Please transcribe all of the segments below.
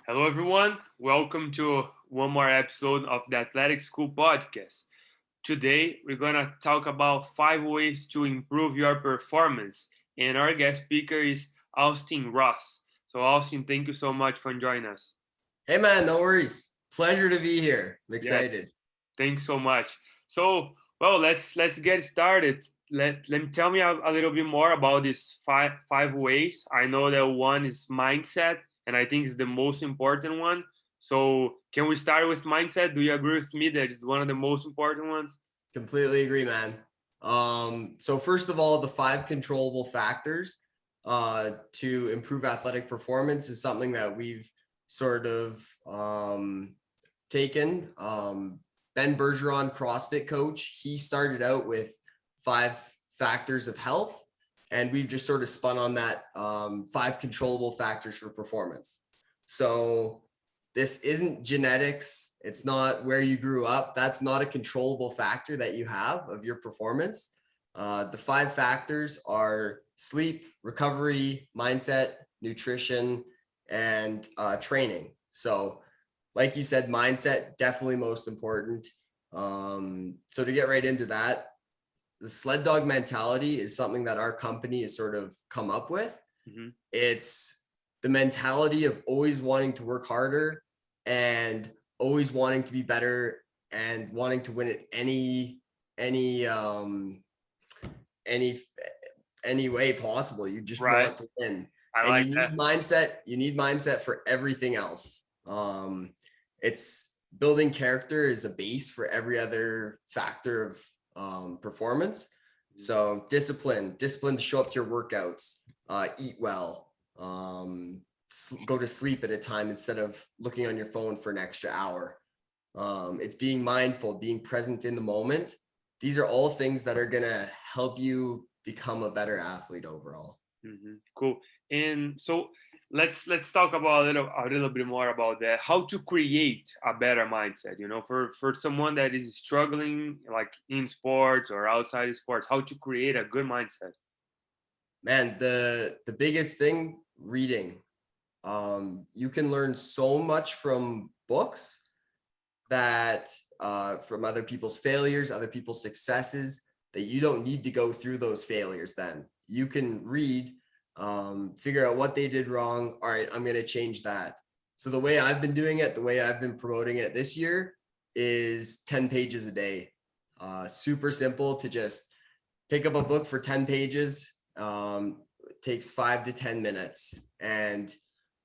Hello, everyone. Welcome to one more episode of the Athletic School Podcast. Today, we're going to talk about 5 ways to improve your performance. And our guest speaker is Austin Ross. So, Austin, thank you so much for joining us. Hey man, no worries. Pleasure to be here. I'm Yeah, excited. thanks so much. So, well, let's get started. Let me tell me a little bit more about these five ways. I know that one is mindset, and I think it's the most important one. So, can we start with mindset? Do you agree with me that it's one of the most important ones? Completely agree, man. So first of all, the five controllable factors to improve athletic performance is something that we've sort of taken. Ben Bergeron, CrossFit coach, he started out with five factors of health, and we've just sort of spun on that five controllable factors for performance. So this isn't genetics. It's not where you grew up. That's not a controllable factor that you have of your performance. The five factors are sleep, recovery, mindset, nutrition, and training. So, like you said, mindset definitely most important. So to get right into that, the sled dog mentality is something that our company has sort of come up with. Mm-hmm. It's the mentality of always wanting to work harder and always wanting to be better and wanting to win it any any any way possible. You just Right. want to win. I And like that. you need mindset for everything else. It's building character is a base for every other factor of performance. So discipline to show up to your workouts, eat well, go to sleep at a time instead of looking on your phone for an extra hour. It's being mindful, being present in the moment. These are all things that are going to help you become a better athlete overall. Cool. And so let's talk about a little bit more about that. How to create a better mindset, for someone that is struggling like in sports or outside of sports, how to create a good mindset. Man, the biggest thing, reading. You can learn so much from books that from other people's failures, other people's successes, that you don't need to go through those failures. Then you can read, figure out what they did wrong. All right, I'm going to change that. So the way I've been doing it, the way I've been promoting it this year is 10 pages a day. Super simple to just pick up a book for 10 pages. It takes 5 to 10 minutes. And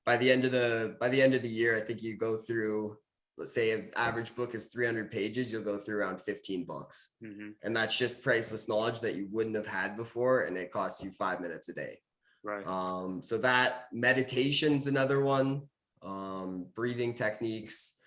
by the end of the year, I think you go through, let's say an average book is 300 pages, you'll go through around 15 books. And that's just priceless knowledge that you wouldn't have had before. And it costs you 5 minutes a day. Right. So that meditation's another one. Breathing techniques.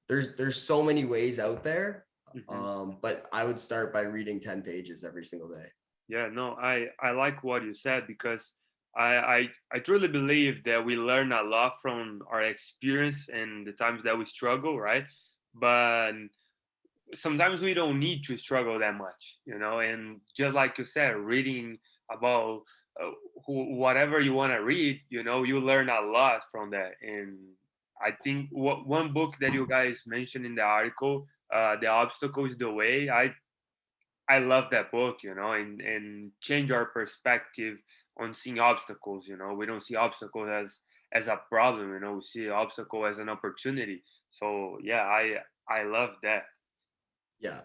There's so many ways out there. But I would start by reading 10 pages every single day. Yeah, no, I like what you said because I truly believe that we learn a lot from our experience and the times that we struggle, right? But sometimes we don't need to struggle that much, and just like you said, reading about whatever you want to read, you learn a lot from that. And I think one book that you guys mentioned in the article, The Obstacle is the Way, I love that book, and change our perspective on seeing obstacles. We don't see obstacles as a problem. We see obstacle as an opportunity. So yeah, I love that. Yeah.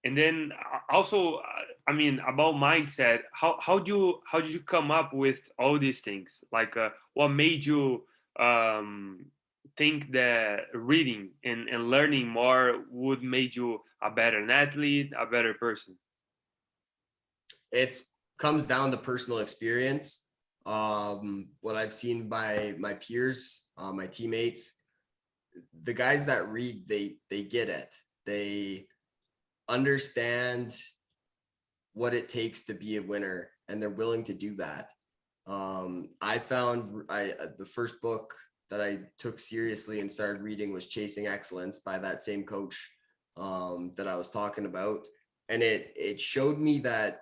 And then also, I mean, about mindset, how did you come up with all these things? Like, what made you um, think that reading and learning more would make you a better athlete, a better person? It's comes down to personal experience. What I've seen by my peers, my teammates, the guys that read, they get it. They understand what it takes to be a winner, and they're willing to do that. I found the first book that I took seriously and started reading was Chasing Excellence by that same coach that I was talking about, and it showed me that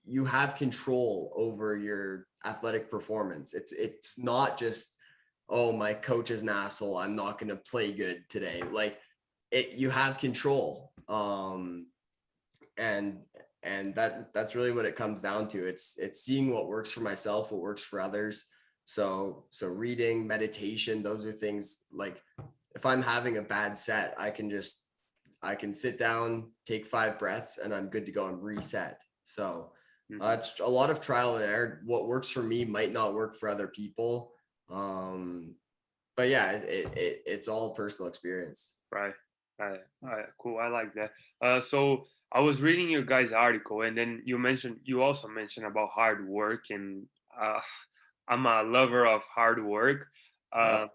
you have control over your athletic performance. It's not just oh, my coach is an asshole, I'm not going to play good today. Like you have control. And that's really what it comes down to. It's seeing what works for myself, what works for others. So reading, meditation, those are things like, if I'm having a bad set, I can sit down, take 5 breaths, and I'm good to go and reset. So Hmm. it's a lot of trial and error. What works for me might not work for other people. But yeah, it's all personal experience. Right. Cool. I like that. So I was reading your guys' article, and then you also mentioned about hard work, and uh, I'm a lover of hard work. Uh, Yep.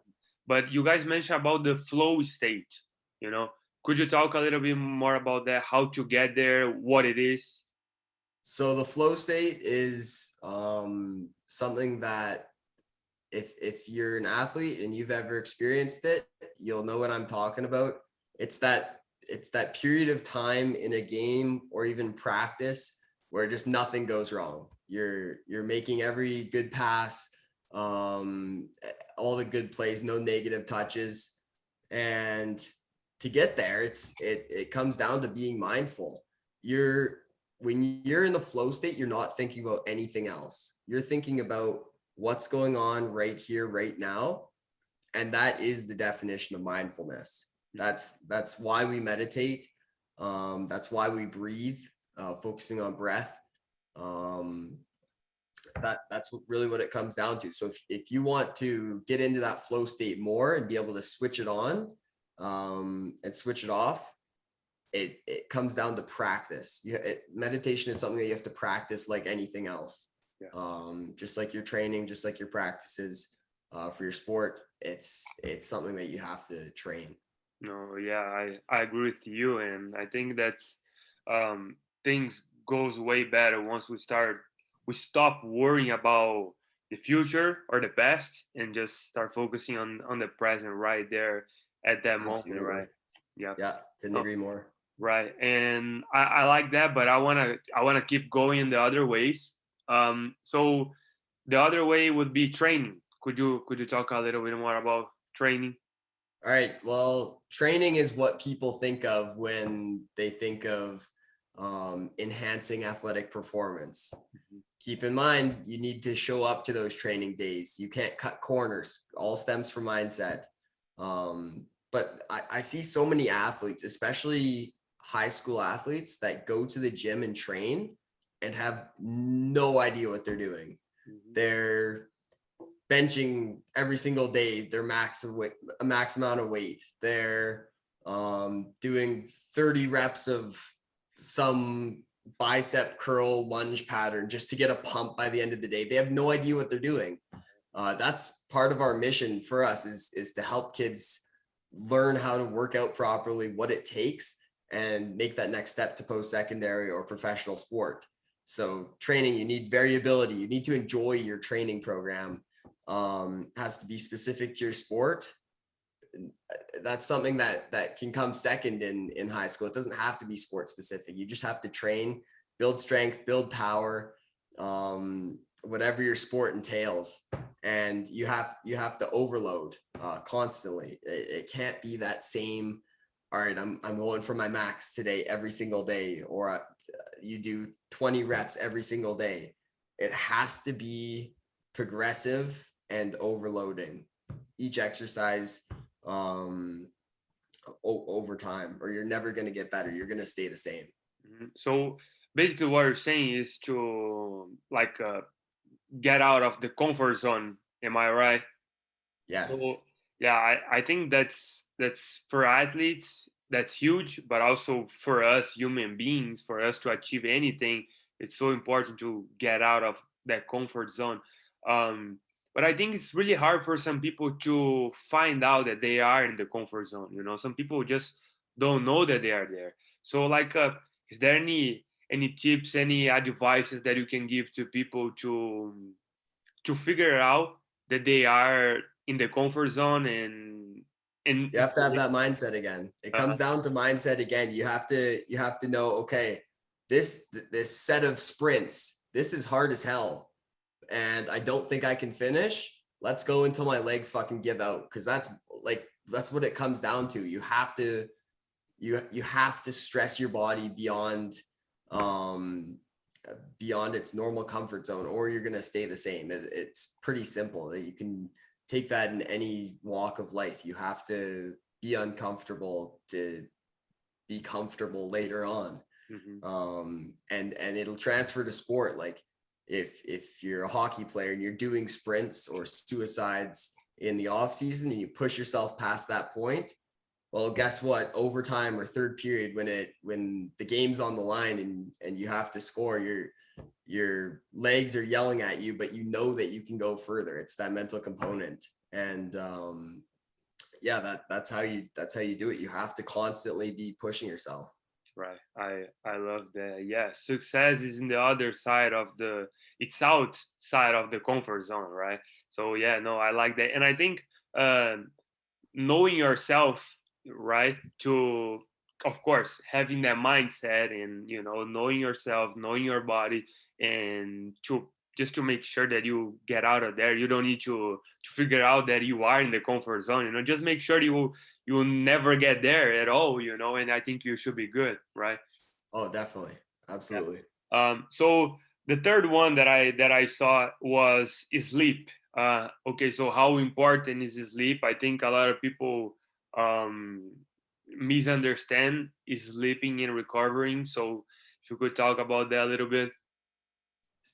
but you guys mentioned about the flow state. You know, could you talk a little bit more about that? How to get there? What it is? So the flow state is something that if you're an athlete and you've ever experienced it, you'll know what I'm talking about. It's that period of time in a game or even practice where just nothing goes wrong. You're making every good pass, all the good plays, no negative touches. And to get there, it comes down to being mindful. You're When you're in the flow state, you're not thinking about anything else. You're thinking about what's going on right here, right now. And that is the definition of mindfulness. That's why we meditate. That's why we breathe, focusing on breath. Um, that's really what it comes down to. So if you want to get into that flow state more and be able to switch it on, and switch it off, it comes down to practice. Meditation is something that you have to practice like anything else. Yeah. Just like your training, just like your practices for your sport, it's something that you have to train. No, yeah, I agree with you, and I think that's things goes way better once we stop worrying about the future or the past and just start focusing on the present right there at that moment, Absolutely. right? Yeah. Yeah, couldn't No, agree more. right. And I like that, but I wanna keep going the other ways. So the other way would be training. Could you talk a little bit more about training? All right. Well, training is what people think of when they think of enhancing athletic performance. Mhm. Keep in mind, you need to show up to those training days. You can't cut corners. All stems from mindset. But I see so many athletes, especially high school athletes, that go to the gym and train and have no idea what they're doing. Mhm. They're benching every single day their max of weight, a max amount of weight. They're doing 30 reps of some bicep curl lunge pattern just to get a pump by the end of the day. They have no idea what they're doing. That's part of our mission for us is to help kids learn how to work out properly, what it takes, and make that next step to post-secondary or professional sport. So training, you need variability. You need to enjoy your training program. Has to be specific to your sport. That's something that can come second in high school. It doesn't have to be sport specific. You just have to train, build strength, build power, whatever your sport entails. And you have to overload constantly. It can't be that same. All right, I'm going for my max today every single day, or you do 20 reps every single day. It has to be progressive and overloading each exercise um over time, or you're never going to get better. You're going to stay the same. Mhm. So basically, what you're saying is to like get out of the comfort zone. Am I right? Yes. So yeah, I think that's for athletes that's huge, but also for us human beings, for us to achieve anything, it's so important to get out of that comfort zone. Um, but I think it's really hard for some people to find out that they are in the comfort zone. You know, some people just don't know that they are there. So like, is there any tips, any advices that you can give to people to figure out that they are in the comfort zone and You have to have that mindset again. It uh, comes down to mindset again. You have to know, okay, this set of sprints, this is hard as hell, and I don't think I can finish. let's go until my legs fucking give out. Cause that's what it comes down to. You have to stress your body beyond its normal comfort zone, or you're going to stay the same. It's pretty simple. You can take that in any walk of life. You have to be uncomfortable to be comfortable later on. And it'll transfer to sport. Like if you're a hockey player and you're doing sprints or suicides in the off season and you push yourself past that point, well, guess what? Overtime or third period, when the game's on the line and you have to score, your legs are yelling at you, but you know that you can go further. It's that mental component. And yeah, that's how you do it. You have to constantly be pushing yourself. Right. I love that. Yeah, success is in the other side of it's outside of the comfort zone, right? So yeah, no, I like that. And I think knowing yourself, right, to of course having that mindset and knowing yourself, knowing your body, and to just to make sure that you get out of there. You don't need to figure out that you are in the comfort zone. Just make sure you will never get there at all. And I think you should be good, right? Oh, definitely. Absolutely. So the third one that I saw was sleep. Okay, so how important is sleep? I think a lot of people um, misunderstand sleeping and recovering. So if you could talk about that a little bit.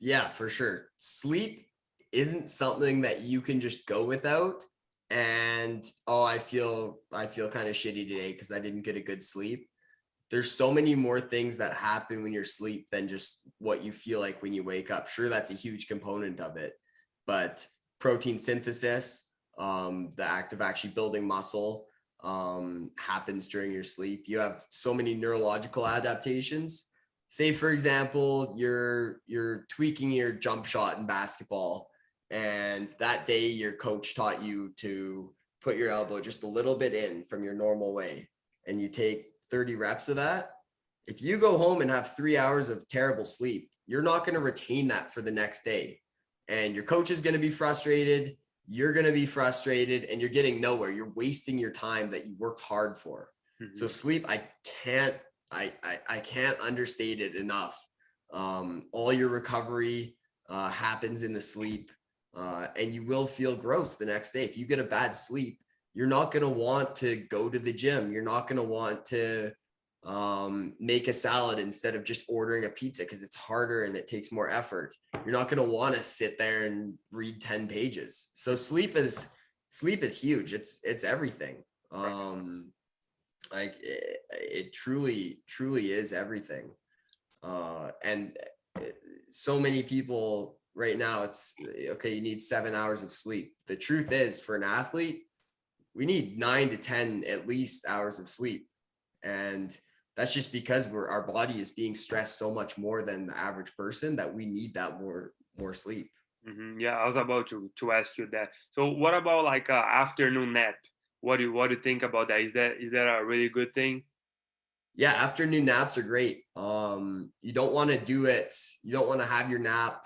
Yeah, for sure. Sleep isn't something that you can just go without. And oh, I feel kind of shitty today because I didn't get a good sleep. There's so many more things that happen when you're asleep than just what you feel like when you wake up. Sure, that's a huge component of it, but protein synthesis, the act of actually building muscle, happens during your sleep. You have so many neurological adaptations. Say, for example, you're tweaking your jump shot in basketball, and that day your coach taught you to put your elbow just a little bit in from your normal way, and you take 30 reps of that. If you go home and have 3 hours of terrible sleep, you're not going to retain that for the next day. And your coach is going to be frustrated. You're going to be frustrated and you're getting nowhere. You're wasting your time that you worked hard for. So sleep, I can't understate it enough. All your recovery happens in the sleep, and you will feel gross the next day. If you get a bad sleep, you're not going to want to go to the gym. You're not going to want to make a salad instead of just ordering a pizza because it's harder and it takes more effort. You're not going to want to sit there and read 10 pages. So sleep is huge. It's everything. Like it truly is everything. And so many people right now, it's okay, you need 7 hours of sleep. The truth is, for an athlete, we need 9 to 10 at least hours of sleep. And that's just because our body is being stressed so much more than the average person that we need that more sleep. Yeah, I was about to ask you that. So what about like a afternoon nap? What do you think about that? Is that a really good thing? Yeah, afternoon naps are great. You don't want to do it. You don't want to have your nap.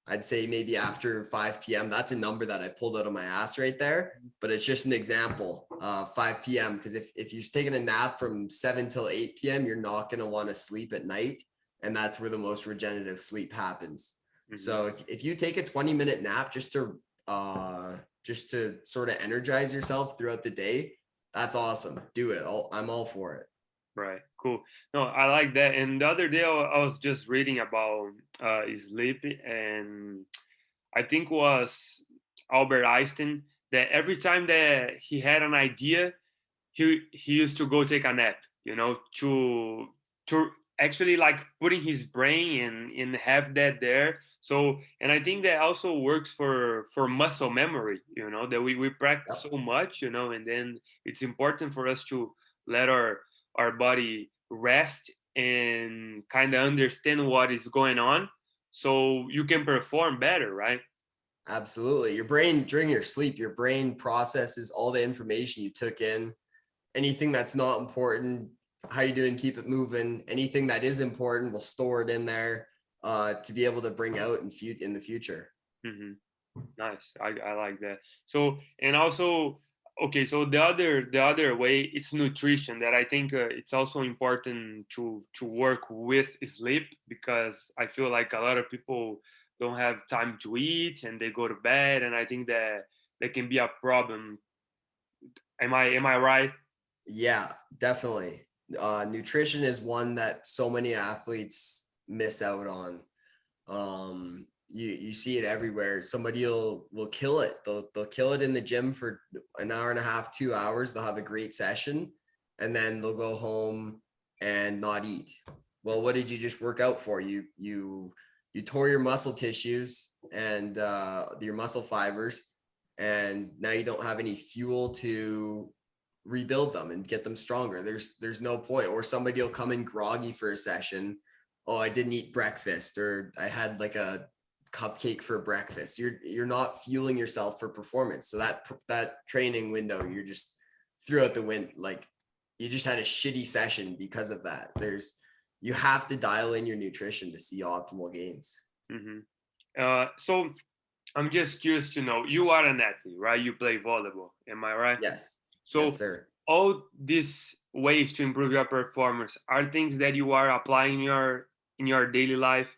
I'd say maybe after 5 p.m. That's a number that I pulled out of my ass right there, but it's just an example. 5 p.m. Because if you're taking a nap from 7 till 8 p.m., you're not going to want to sleep at night, and that's where the most regenerative sleep happens. So if you take a 20-minute nap just to sort of energize yourself throughout the day, that's awesome. Do it. I'm all for it. Right. Cool. No, I like that. And the other day I was just reading about sleep, and I think was Albert Einstein, that every time that he had an idea, he used to go take a nap, to actually like putting his brain and have that there. So, and I think that also works for muscle memory, that we practice Yep. so much, and then it's important for us to let our body rest and kind of understand what is going on so you can perform better, right? Absolutely. Your brain, during your sleep, your brain processes all the information you took in. Anything that's not important, how you doing, keep it moving. Anything that is important, we'll store it in there to be able to bring out in the future. hmm Nice. I like that. So and also okay, so the other way it's nutrition that I think it's also important to work with sleep because I feel like a lot of people don't have time to eat and they go to bed and I think that can be a problem. Am I right? Yeah, definitely. Nutrition is one that so many athletes miss out on. You see it everywhere. Somebody will kill it. They'll kill it in the gym for an hour and a half, 2 hours. They'll have a great session, and then they'll go home and not eat. Well, what did you just work out for? You tore your muscle tissues and your muscle fibers, and now you don't have any fuel to rebuild them and get them stronger. There's no point. Or somebody will come in groggy for a session. Oh, I didn't eat breakfast, or I had like a cupcake for breakfast. You're not fueling yourself for performance. So that training window, you're just threw out the wind. Like you just had a shitty session because of that. You have to dial in your nutrition to see optimal gains. Hmm. So I'm just curious to know, you are an athlete, right? You play volleyball, am I right? Yes. Yes, So sir. all these ways to improve your performance are things that you are applying in your daily life.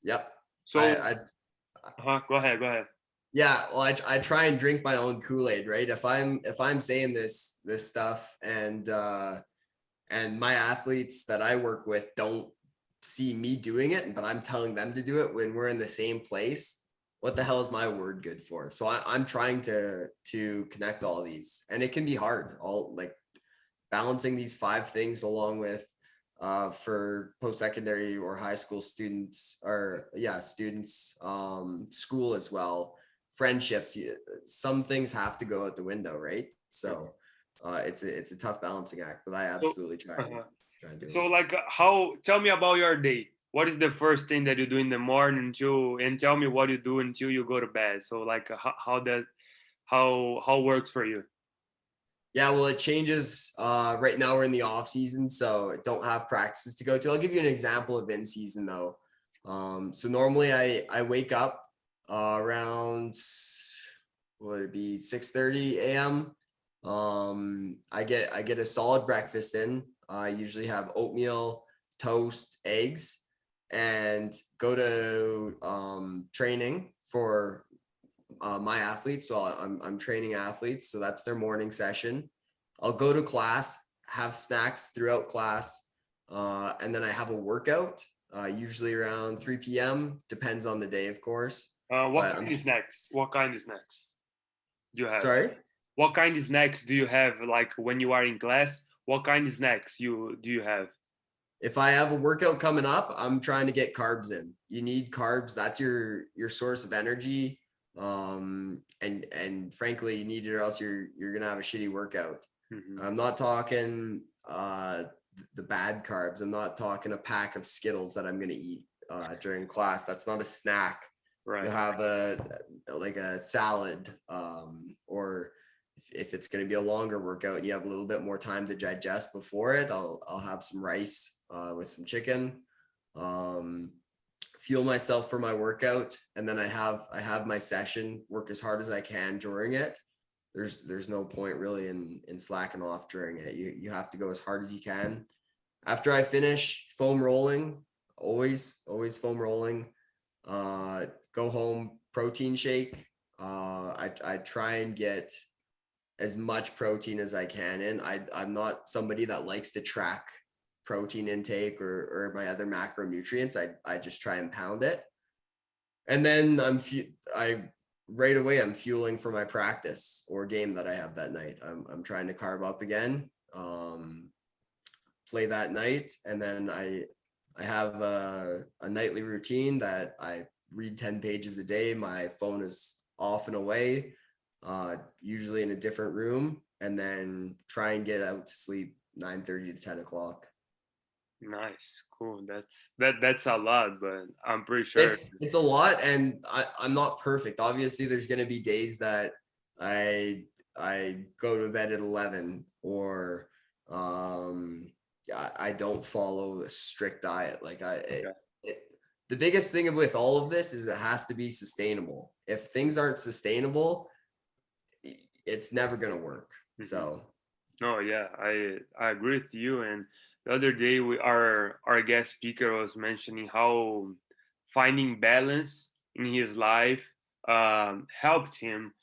Yep. So go ahead, go ahead. Yeah, well, I try and drink my own Kool-Aid, right? If I'm saying this stuff and my athletes that I work with don't see me doing it, but I'm telling them to do it when we're in the same place, what the hell is my word good for? So I'm trying to connect all these, and it can be hard. All like balancing these five things along with for post-secondary or high school students, or yeah, students, school as well, friendships. Some things have to go out the window, right? So it's a tough balancing act, but I So, absolutely uh try and do so them. like how? Tell me about your day. What is the first thing that you do in the morning until, and tell me what you do until you go to bed. So like how works for you? Yeah, well, it changes. Right now we're in the off season, so don't have practices to go to. I'll give you an example of in season though. So normally I wake up around, what would it be, 6:30 a.m. I get a solid breakfast in. I usually have oatmeal, toast, eggs, and go to training for my athletes. So I'm training athletes. So that's their morning session. I'll go to class, have snacks throughout class, and then I have a workout, usually around 3 p.m. Depends on the day, of course. What But I'm kind of snacks? What kind of snacks do you have? sorry. What kind of snacks do you have like when you are in class? What kind of snacks you do you have? If I have a workout coming up, I'm trying to get carbs in. You need carbs. That's your source of energy. And frankly, you need it or else you're gonna have a shitty workout. Hmm. I'm not talking the bad carbs. I'm not talking a pack of Skittles that I'm gonna eat during class. That's not a snack. You'll Right. have a like a salad, or if it's going to be a longer workout and you have a little bit more time to digest before it, I'll have some rice with some chicken, um, fuel myself for my workout, and then I have my session, work as hard as I can during it. There's no point really in slacking off during it. You have to go as hard as you can. After I finish foam rolling, always foam rolling. Uh, Go home, protein shake. I try and get as much protein as I can in. I'm not somebody that likes to track protein intake or my other macronutrients. I just try and pound it. And then I right away I'm fueling for my practice or game that I have that night. I'm trying to carb up again. Play that night, and then I have a nightly routine that I read 10 pages a day. My phone is off and away, usually in a different room, and then try and get out to sleep 9:30 to 10 o'clock. Nice. Cool. That's a lot, but I'm pretty sure. It's a lot, and I'm not perfect. Obviously, there's going to be days that I I go to bed at 11, or I don't follow a strict diet. Like Okay. it, the biggest thing with all of this is it has to be sustainable. If things aren't sustainable, it's never going to work. Mhm. So No, yeah, I agree with you. And the other day, our guest speaker was mentioning how finding balance in his life helped him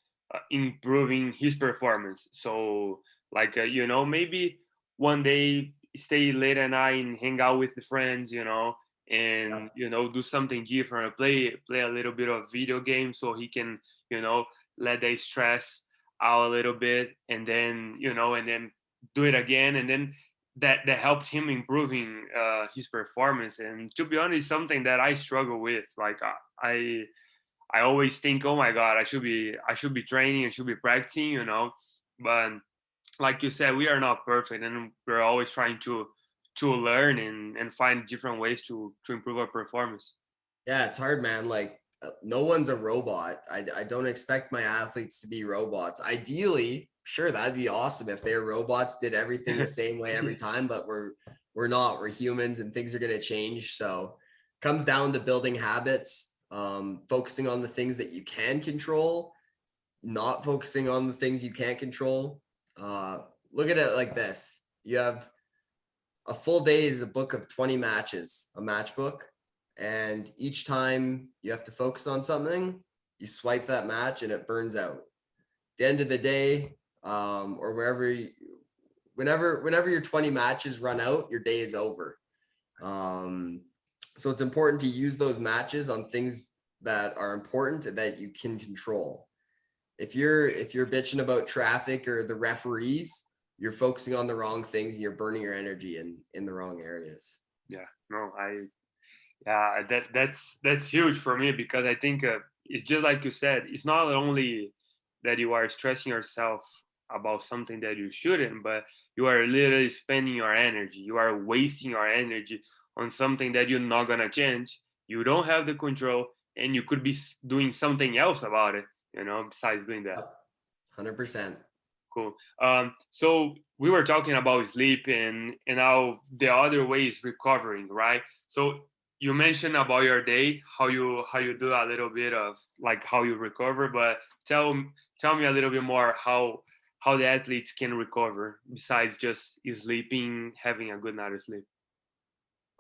improving his performance. So, like maybe one day stay late at night and hang out with the friends, yeah, and do something different, play a little bit of video games, so he can you know let that stress out a little bit, and then do it again, and then that helped him improving his performance. And to be honest, something that I struggle with. Like I always think, oh my god, I should be training, I should be practicing, but like you said, we are not perfect, and we're always trying to learn and find different ways to improve our performance. yeah, it's hard, man. Like no one's a robot. I don't expect my athletes to be robots. Ideally, sure, that'd be awesome if they're robots, did everything the same way every time, but we're not. We're humans and things are going to change. So comes down to building habits, focusing on the things that you can control, not focusing on the things you can't control. Uh, Look at it like this. You have a full day is a book of 20 matches, a match book. And each time you have to focus on something, you swipe that match and it burns out. At the end of the day, or whenever your 20 matches run out, your day is over. Um, so it's important to use those matches on things that are important and that you can control. If you're bitching about traffic or the referees, you're focusing on the wrong things and you're burning your energy in the wrong areas. Yeah, no, yeah, that's huge for me, because I think it's just like you said. It's not only that you are stressing yourself about something that you shouldn't, but you are literally spending your energy. You are wasting your energy on something that you're not gonna change. You don't have the control, and you could be doing something else about it. Besides doing that. Yep, 100%. Cool. So we were talking about sleep and how the other way is recovering, right? So you mentioned about your day, how you do a little bit of like how you recover, but tell me a little bit more how the athletes can recover besides just sleeping, having a good night of sleep.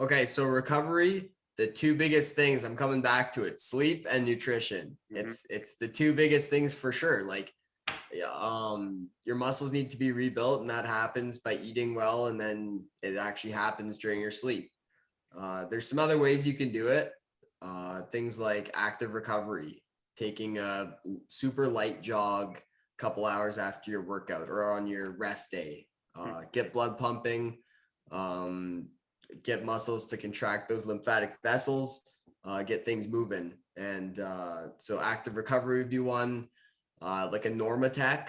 Okay, so recovery, the two biggest things, I'm coming back to it, sleep and nutrition. Hmm. It's the two biggest things for sure. Like your muscles need to be rebuilt, and that happens by eating well, and then it actually happens during your sleep. There's some other ways you can do it. Things like active recovery, taking a super light jog a couple hours after your workout or on your rest day. Get blood pumping, um, get muscles to contract those lymphatic vessels, get things moving. And so active recovery would be one. Like a Normatec,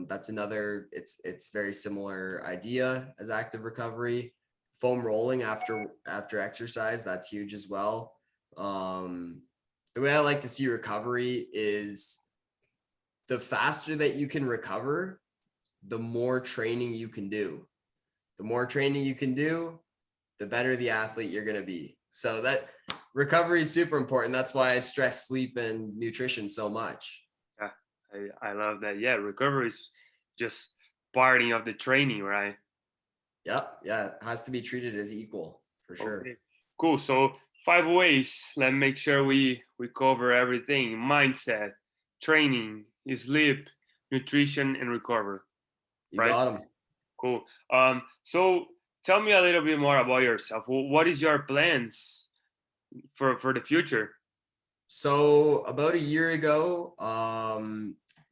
that's another. It's very similar idea as active recovery. Foam rolling after exercise, that's huge as well. Um, the way I like to see recovery is the faster that you can recover, the more training you can do. The more training you can do, the better the athlete you're going to be. So that recovery is super important. That's why I stress sleep and nutrition so much. Yeah, I love that. Yeah, recovery is just parting of the training, right? Yep. Yeah. It has to be treated as equal for sure. Okay, cool. So 5 ways. Let's make sure we cover everything: mindset, training, sleep, nutrition, and recover. You Right? got them. Cool. So tell me a little bit more about yourself. What is your plans for the future? So about a year ago,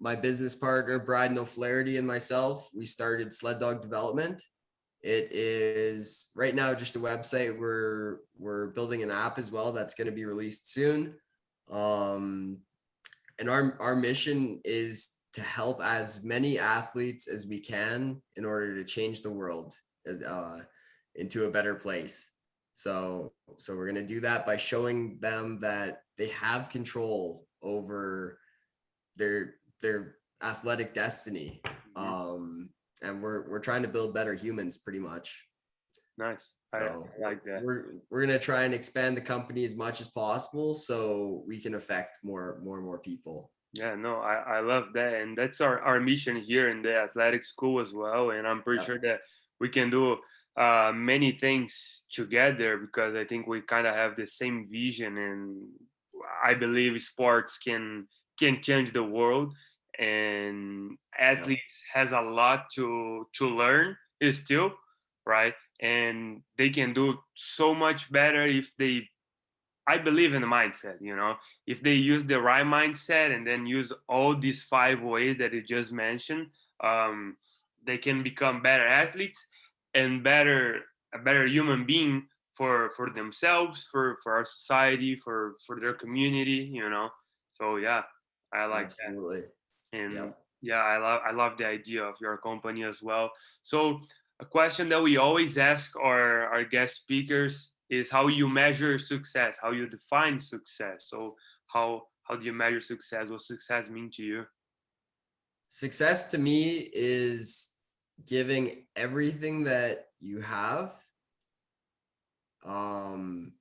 my business partner, Brad O'Flaherty, and myself, we started Sled Dog Development. It is right now just a website. We're building an app as well that's going to be released soon. Um, and our mission is to help as many athletes as we can in order to change the world into a better place. So we're going to do that by showing them that they have control over their athletic destiny. Mhm. And we're trying to build better humans pretty much. Nice. I So like that. we're gonna try and expand the company as much as possible so we can affect more and more people. Yeah, no, I love that. And that's our mission here in the athletic school as well. And I'm pretty Yeah, sure that we can do many things together because I think we kind of have the same vision. And I believe sports can change the world. And yeah, athletes has a lot to learn still, right? And they can do so much better if they I believe in the mindset, you know. If they use the right mindset and then use all these five ways that you just mentioned, um, they can become better athletes and a better human being for themselves, for our society, for their community, you know. So yeah, I like that. absolutely. And Yep. yeah, I love the idea of your company as well. So a question that we always ask our guest speakers is how you measure success, how you define success. So how do you measure success? What success mean to you? Success to me is giving everything that you have, um,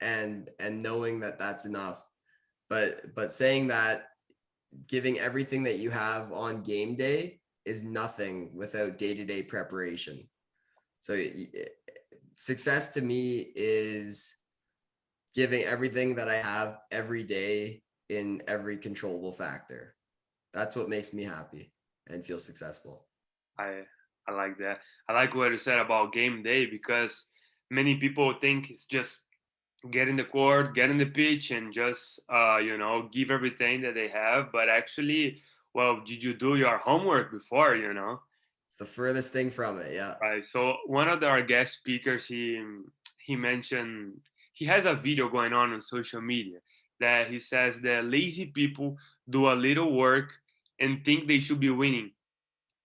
and knowing that that's enough. But saying that giving everything that you have on game day is nothing without day-to-day preparation. So success to me is giving everything that I have every day in every controllable factor. That's what makes me happy and feel successful. I I like that. I like what you said about game day because many people think it's just get in the court, get in the pitch, and just give everything that they have. But actually, well, did you do your homework before? You know, It's the furthest thing from it. Yeah. right? So one of our guest speakers, he mentioned he has a video going on social media that he says that lazy people do a little work and think they should be winning,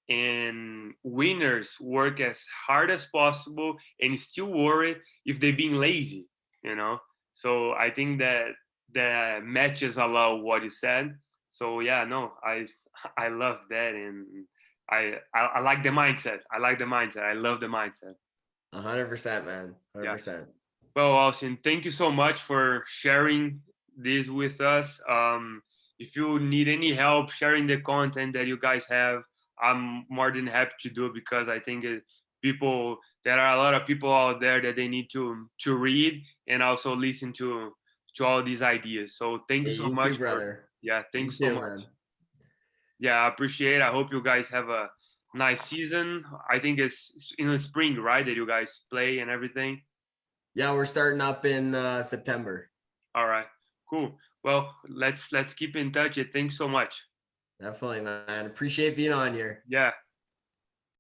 and winners work as hard as possible and still worry if they're being lazy, you know. So I think that matches a lot of what you said. So yeah, no, I love that. And I like the mindset. I like the mindset. I love the mindset. 100%, man. Yeah. 100%. Well, Austin, thank you so much for sharing this with us. If you need any help sharing the content that you guys have, I'm more than happy to do it because I think there are a lot of people out there that they need to read and also listen to all these ideas. So thank you Hey, so you much too, for brother. yeah, You thanks so too, much. man. Yeah, I appreciate it. I hope you guys have a nice season. I think it's in the spring, right? That you guys play and everything. Yeah, we're starting up in September. All right, cool. Well, let's keep in touch. And thanks so much. Definitely, man. Appreciate being on here. Yeah.